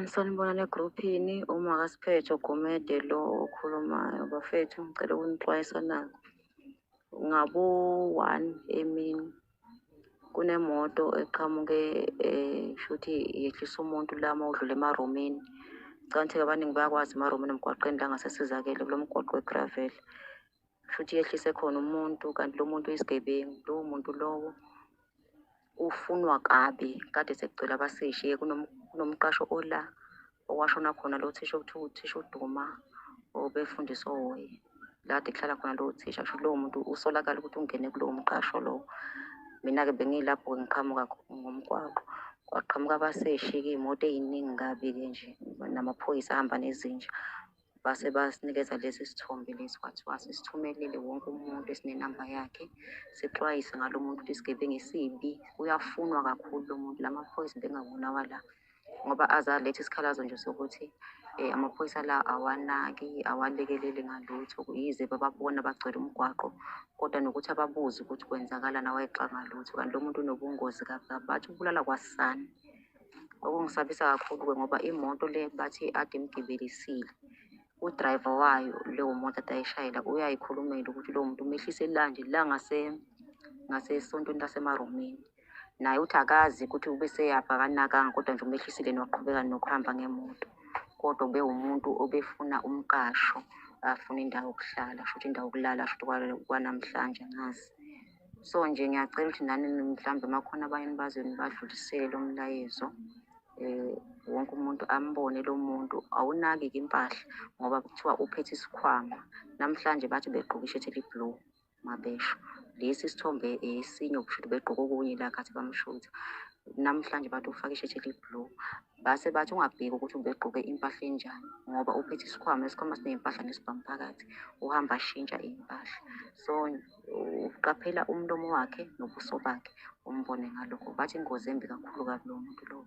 Sanibonani egruphini. Uma kaSiphetho Gumede lo okhulumayo. Bafethu ngicela ukunixwayisa nako. Ngabo-1 emini kunemoto eqhamuke shuthi yehlisa umuntu la uma udlula emarumini. Canthi-ke abaningi bayakwazi emarumini emgwaqeni la ngasesizakele kulo mgwaqo we-gravel. Shuthi yehlise khona umuntu kanti lo muntu uyisigebengu. Lowo muntu lowo ufunwa kabi. Kade sekugcwele abasishiye kunomqasho ola okwashona khona lo thisha okuthiwa uthisha uDuma obefundisa ohoyi. La kade kuhlala khona lowo thisha kusho lowo muntu usolakala ukuthi ungene kulowo mqasho lowo. Mina-ke bengilapho-ke ngiqhamuka ngomgwaqo. Kwaqhamuka abaseshi-ke iy'moto ey'ningi kabi-ke nje namaphoyisa ahamba nezinja. Base basinikeza lesi sithombe lesi kwathiwa sisithumelele wonke umuntu esinenamba yakhe. Sixwayise ngalo muntu ukuthi isigebengu esibi uyafunwa kakhulu lo muntu. La maphoyisa bengabulawa la ngoba azaletha isikhalazo nje sokuthi amaphoyisa la awanaki, awalekeleli ngalutho. Yize bababona bagcwele umgwaqo kodwa nokuthi ababuze ukuthi kwenzakalani awayexanga lutho. Kanti lo muntu unobungozi kabi kabi. Bathi ubulala kwasani. Okungisabisa kakhulu-ke ngoba imoto le bathi ade imgibelisile. U-driver wayo leyo moto ade ayishayela uyayikhulumela ukuthi lowo muntu umehlise lanje la ngasesontweni lasemarumini. Naye uthi akazi ukuthi ube seyapha akanakanga kodwa nje umehlisile noqhubeka nokuhamba ngemoto. Kodwa ube umuntu obefuna umqasho, afuna indawo yokuhlala, shuthi indawo yokulala shuthi kwanamhlanje ngazi. So nje ngiyacela ukuthi nani mhlambe makhona abanye bazweni badlulisele lo mlayezo. Wonke umuntu ambone lo muntu awunaki-ke impahla ngoba kuthiwa uphethe isikhwama. Namhlanje bathi begqoke ishethi eli-blue mabesho. Lesi sithombe esinye kusho ukuthi begqoke okunye la khathi bamshutha. Namhlanje bathi ufake ishethi eli-blue. Base bathi ungabheki ukuthi ubegqoke impahla enjani ngoba uphethe isikhwama. Isikhwama siney'mpahla nesibhamu phakathi. Uhamba ashintsha iy'mpahla. So uqaphela umlomo wakhe nobuso bakhe umbone ngalokho. Bathi ingozi embi kakhulu kabi lowo muntu lowo.